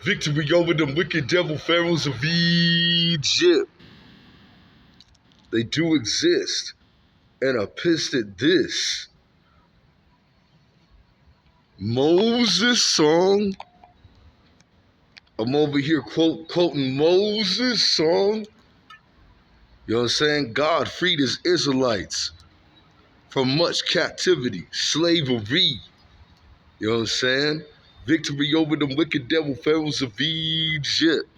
Victory over them wicked devil pharaohs of Egypt. They do exist, and are pissed at this. Moses song. I'm over here quoting Moses song. You know what I'm saying? God freed his Israelites from much captivity, slavery. You know what I'm saying? Victory over them wicked devil pharaohs of Egypt.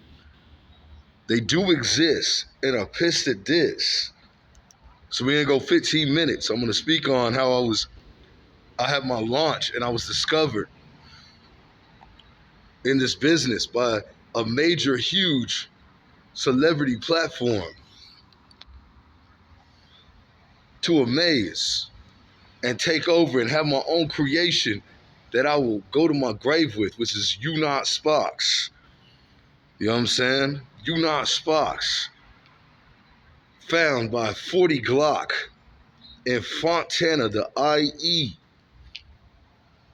They do exist and are pissed at this. So we're gonna go 15 minutes. I'm gonna speak on how I had my launch and I was discovered in this business by a major, huge celebrity platform to amaze and take over and have my own creation that I will go to my grave with, which is GLOCC SCENE. You know what I'm saying? GLOCC SCENE. Found by 40 GLOCC in Fontana, the IE.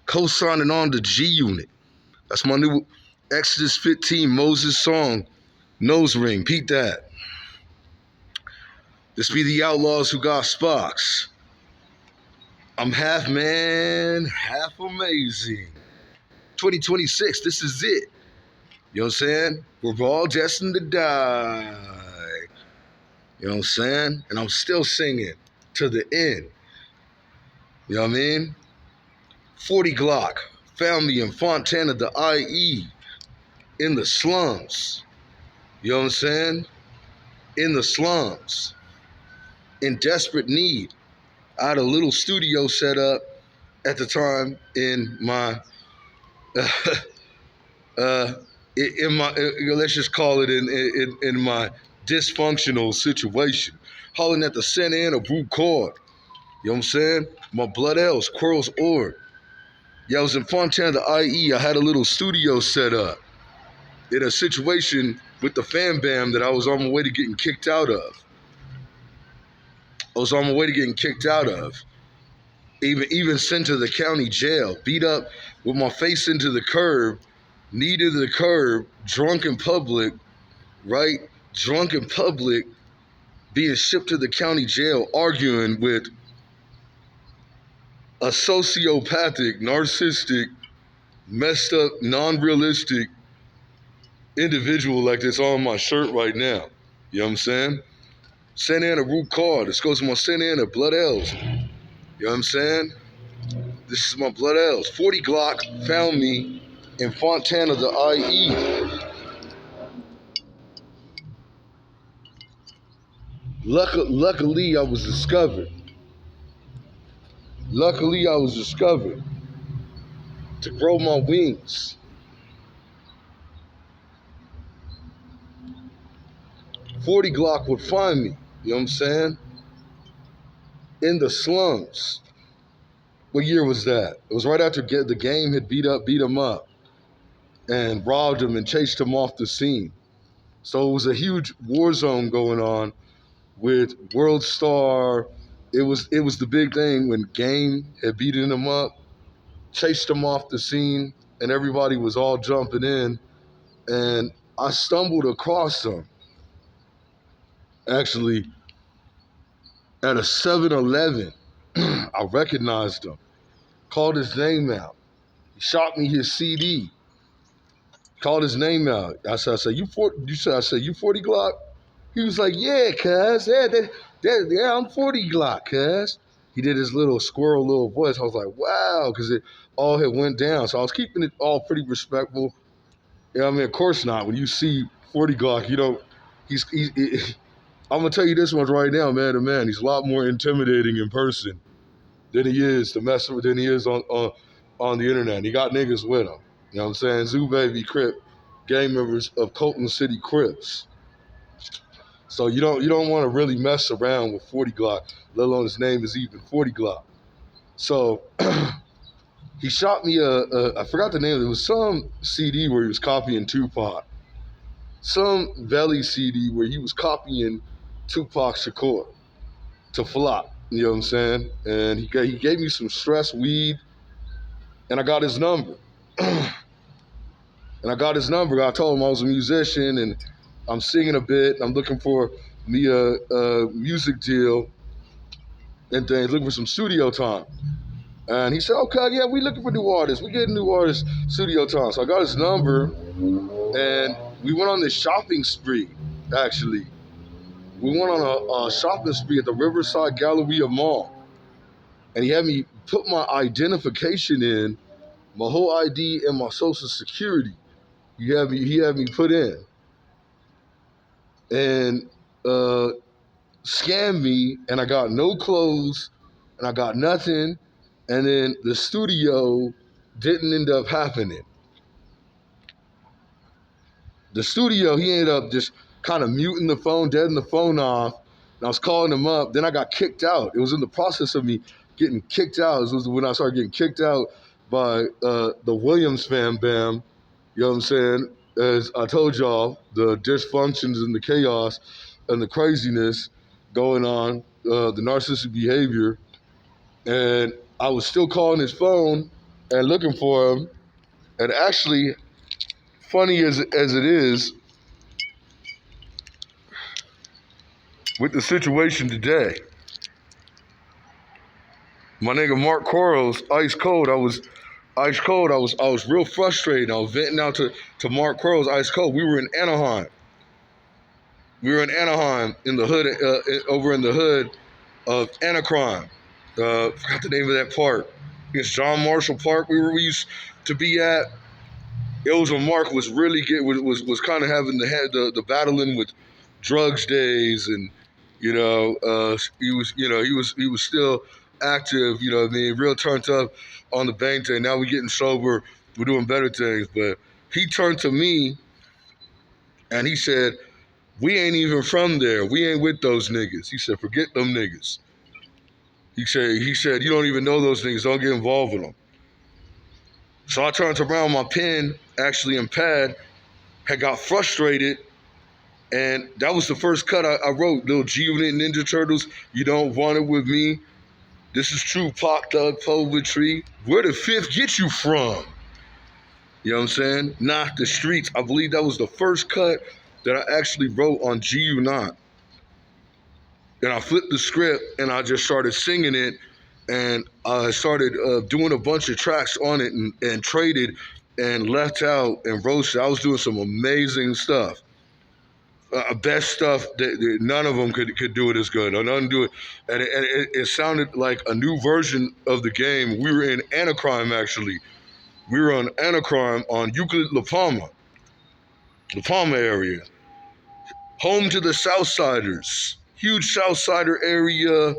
Co-signing on the G Unit. That's my new Exodus 15 Moses song, Nose Ring. Peep that. This be the outlaws who got Spox. I'm half man, half amazing. 2026, this is it. You know what I'm saying? We're all destined to die. You know what I'm saying? And I'm still singing to the end. You know what I mean? 40 GLOCC found me in Fontana, the IE, in the slums. You know what I'm saying? In the slums. In desperate need. I had a little studio set up at the time in my, let's just call it in my dysfunctional situation. Hollering at the center end of Root Cord. You know what I'm saying? My blood elves, Quarrels Orb. Yeah, I was in Fontana, the IE. I had a little studio set up in a situation with the fan bam that I was on my way to getting kicked out of. Even sent to the county jail, beat up with my face into the curb, knee to the curb, drunk in public, right? Drunk in public, being shipped to the county jail, arguing with a sociopathic, narcissistic, messed up, non-realistic individual like this on my shirt right now. You know what I'm saying? Santa Ana Root Card. This goes to my Santa Ana Blood Elves. You know what I'm saying? This is my Blood Elves. 40 GLOCC found me in Fontana, the IE. Luckily, I was discovered. To grow my wings. 40 GLOCC would find me, you know what I'm saying? In the slums. What year was that? It was right after the game had beat him up and robbed him and chased him off the scene. So it was a huge war zone going on with World Star. It was the big thing when Game had beaten him up, chased him off the scene, and everybody was all jumping in. And I stumbled across him, actually, at a 7-Eleven. I recognized him, called his name out. He shot me his CD, called his name out. I said, you 40 GLOCC? He was like, yeah, cuz, yeah, I'm 40 GLOCC, cuz. He did his little squirrel little voice. I was like, wow, because it all had went down. So I was keeping it all pretty respectful. You know what I mean? Of course not. When you see 40 GLOCC, you don't, I'm going to tell you this much right now, man to man. He's a lot more intimidating in person than he is to mess with, than he is on the internet. And he got niggas with him. You know what I'm saying? Zoo Baby Crip, gang members of Colton City Crips. So you don't want to really mess around with 40 GLOCC, let alone his name is even 40 GLOCC. So he shot me I forgot the name. It was some CD where he was copying Tupac. Some Valley CD where he was copying Tupac Shakur to flop. You know what I'm saying? And he gave me some stress weed, and I got his number. And And I got his number. I told him I was a musician and I'm singing a bit. I'm looking for me a music deal and things, looking for some studio time. And he said, okay, yeah, we looking for new artists. We getting new artists studio time. So I got his number and we went on this shopping spree, actually. We went on a shopping spree at the Riverside Galleria Mall. And he had me put my identification in, my whole ID and my social security. He had me put in. And scammed me, and I got no clothes, and I got nothing. And then the studio didn't end up happening. The studio, he ended up just kind of muting the phone, deading the phone off. And I was calling him up. Then I got kicked out. It was in the process of me getting kicked out. It was when I started getting kicked out by the Williams fam bam. You know what I'm saying? As I told y'all, the dysfunctions and the chaos and the craziness going on, the narcissistic behavior. And I was still calling his phone and looking for him. And actually, funny as it is, with the situation today, my nigga Mark Quarles, ice cold. I was real frustrated. I was venting out to Mark Quarles, ice cold. We were in Anaheim. In the hood, over in the hood of Anacrime. Forgot the name of that park. It's John Marshall Park. We used to be at. It was when Mark was really was kind of having the battling with drugs days, and he was still active. You know what I mean, real turned up on the bang thing. Now we're getting sober. We're doing better things. But he turned to me and he said, "We ain't even from there. We ain't with those niggas." He said, "Forget them niggas." He said, "You don't even know those niggas. Don't get involved with them." So I turned around, my pen, actually and pad, had got frustrated, and that was the first cut I wrote. Little G-Unit Ninja Turtles, you don't want it with me. This is true Pac Thug poetry. Where the fifth get you from? You know what I'm saying? Not the streets. I believe that was the first cut that I actually wrote on G-Unit. And I flipped the script and I just started singing it. And I started doing a bunch of tracks on it and traded and left out and roasted. I was doing some amazing stuff. Best stuff that none of them could do it as good. Or none do it. And it sounded like a new version of the game. We were in Anacrime, actually. We were on Anacrime on Euclid La Palma area. Home to the Southsiders. Huge Southsider area.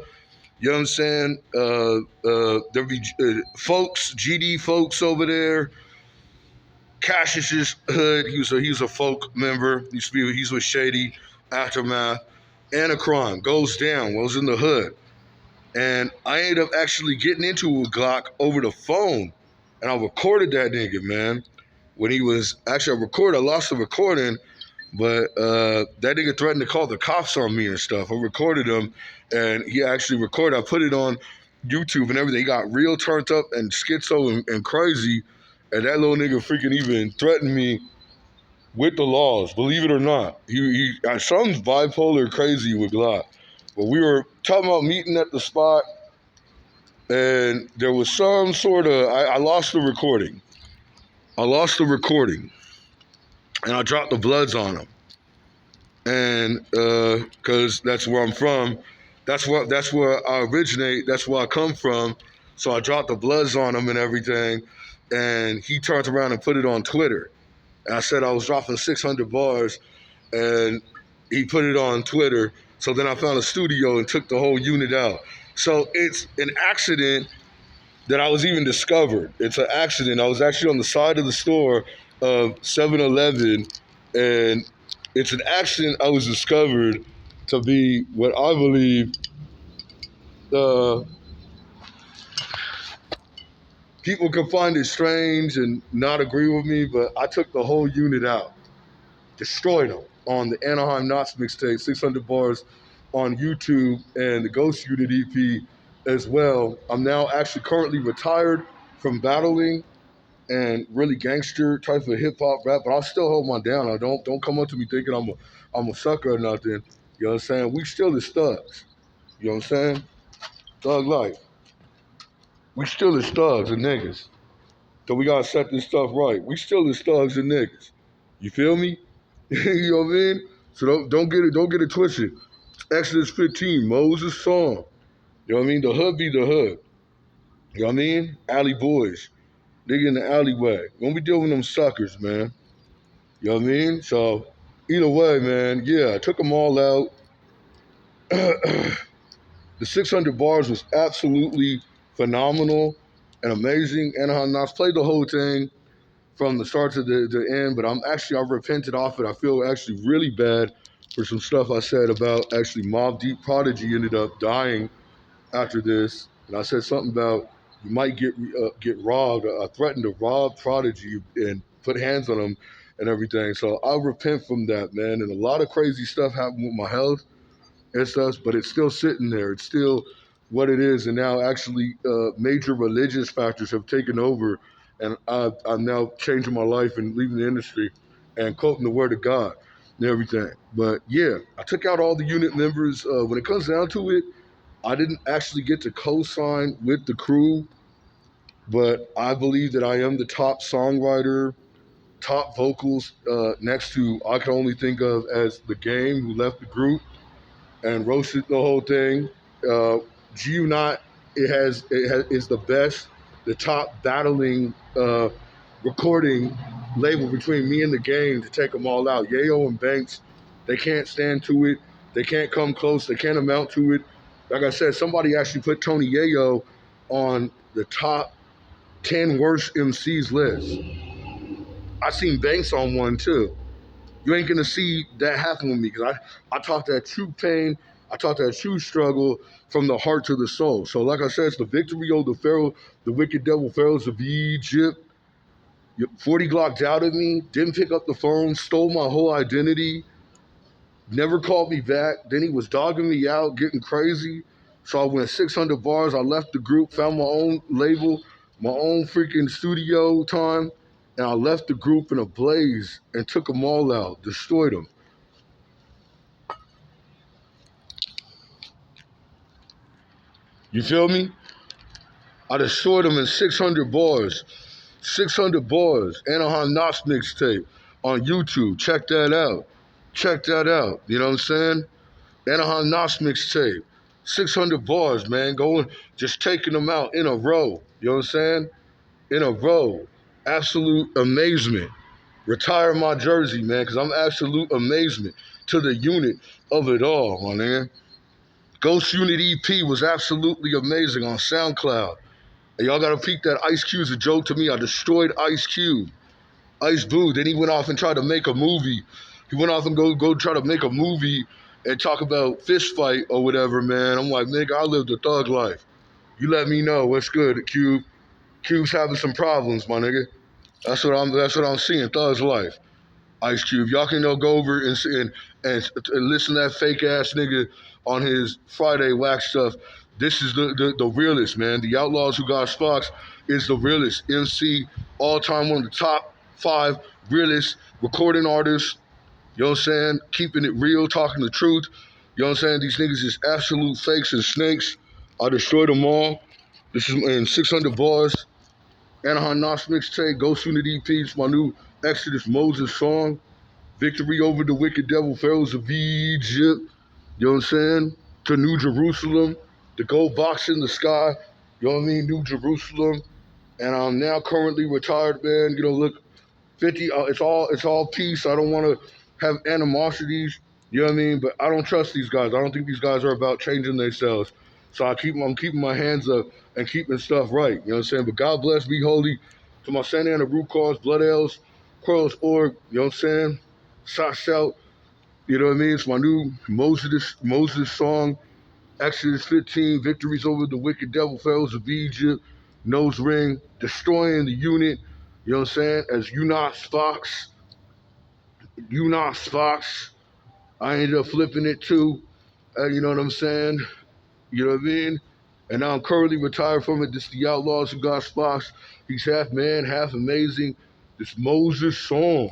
You know what I'm saying? There'd be folks, GD folks over there. Cassius's hood. He was a folk member. He's with Shady, Aftermath. Anacrime goes down. Well, I was in the hood, and I ended up actually getting into a GLOCC over the phone, and I recorded that nigga, man. When he was actually I lost the recording. But that nigga threatened to call the cops on me and stuff. I recorded him, and he actually recorded. I put it on YouTube and everything. He got real turned up and schizo and crazy, and that little nigga freaking even threatened me with the laws. Believe it or not, he sounds bipolar crazy with GLOCC. But we were talking about meeting at the spot, and there was some sort of I lost the recording. And I dropped the Bloods on him, and because that's where I'm from, that's where I originate, that's where I come from. So I dropped the Bloods on him and everything, and he turned around and put it on Twitter. And I said I was dropping 600 bars, and he put it on Twitter. So then I found a studio and took the whole unit out. So it's an accident that I was even discovered. It's an accident. I was actually on the side of the store of 7-Eleven, and it's an accident I was discovered to be what I believe people can find it strange and not agree with me, but I took the whole unit out, destroyed them on the Anaheim Knots mixtape, 600 bars on YouTube, and the Ghost Unit EP as well. I'm now actually currently retired from battling, and really gangster type of hip hop rap, but I'll still hold my down. I don't come up to me thinking I'm a sucker or nothing. You know what I'm saying? We still is thugs. You know what I'm saying? Thug life. We still is thugs and niggas. So we gotta set this stuff right. We still is thugs and niggas. You feel me? You know what I mean? So don't get it twisted. Exodus 15, Moses' song. You know what I mean? The hood be the hood. You know what I mean? Alley boys. Nigga in the alleyway. When we deal with them suckers, man. You know what I mean? So either way, man, yeah, I took them all out. The 600 bars was absolutely phenomenal and amazing. Anaheim Knox played the whole thing from the start to the end, but I've repented off it. I feel actually really bad for some stuff I said about actually Mobb Deep Prodigy ended up dying after this. And I said something about you might get robbed. I threatened to rob Prodigy and put hands on him and everything. So I repent from that, man. And a lot of crazy stuff happened with my health and stuff, but it's still sitting there. It's still what it is. And now actually major religious factors have taken over. And I'm now changing my life and leaving the industry and quoting the word of God and everything. But yeah, I took out all the unit members. When it comes down to it, I didn't actually get to co-sign with the crew, but I believe that I am the top songwriter, top vocals next to I can only think of as The Game, who left the group and roasted the whole thing. G-Unit, is the best, the top battling recording label between me and The Game to take them all out. Yayo and Banks, they can't stand to it. They can't come close. They can't amount to it. Like I said, somebody actually put Tony Yayo on the top 10 worst MCs list. I seen Banks on one too. You ain't gonna see that happen with me because I talk that true pain, I talk that true struggle from the heart to the soul. So like I said, it's the victory over the Pharaoh, the wicked devil pharaohs of Egypt. 40 Glock doubted me, didn't pick up the phone, stole my whole identity, never called me back. Then he was dogging me out, getting crazy. So I went 600 bars. I left the group, found my own label, my own freaking studio time, and I left the group in a blaze and took them all out, destroyed them. You feel me? I destroyed them in 600 bars. 600 bars. Anaheim Knox mixtape on YouTube. Check that out. Check that out. You know what I'm saying? Anaheim Knox mixtape. 600 bars, man. Going, just taking them out in a row. You know what I'm saying? In a row. Absolute amazement. Retire my jersey, man, because I'm absolute amazement to the unit of it all, my man. Ghost Unit EP was absolutely amazing on SoundCloud. And y'all gotta peek that Ice Cube's a joke to me. I destroyed Ice Cube. Ice Boo. Then he went off and tried to make a movie. He went off and go try to make a movie and talk about fist fight or whatever, man. I'm like, nigga, I lived a thug life. You let me know what's good, Cube. Cube's having some problems, my nigga. That's what I'm seeing, thug's life. Ice Cube. Y'all can go over and listen to that fake ass nigga on his Friday wax stuff. This is the realest, man. The Outlaws Who Got Sparks is the realest MC, all time one of the top 5 realest recording artists. You know what I'm saying? Keeping it real, talking the truth. You know what I'm saying? These niggas is absolute fakes and snakes. I destroyed them all. This is in 600 bars. Anaheim Knox mixtape, Ghost Unit EP. It's my new Exodus Moses song. Victory over the wicked devil pharaohs of Egypt. You know what I'm saying? To New Jerusalem. The gold box in the sky. You know what I mean? New Jerusalem. And I'm now currently retired, man. You know, look, 50. It's all peace. I don't want to have animosities. You know what I mean? But I don't trust these guys. I don't think these guys are about changing themselves. So I'm keeping my hands up and keeping stuff right. You know what I'm saying? But God bless, be holy. To my Santa Ana root cause, blood ales, Quarrels org. You know what I'm saying? Shout. You know what I mean? It's my new Moses song. Exodus 15, victories over the wicked devil pharaohs of Egypt, nose ring, destroying the unit, you know what I'm saying? As Unos Fox, I ended up flipping it too, you know what I'm saying? You know what I mean? And now I'm currently retired from it. This is the Outlaws of GLOCC SCENE. He's half man, half amazing. This Moses song.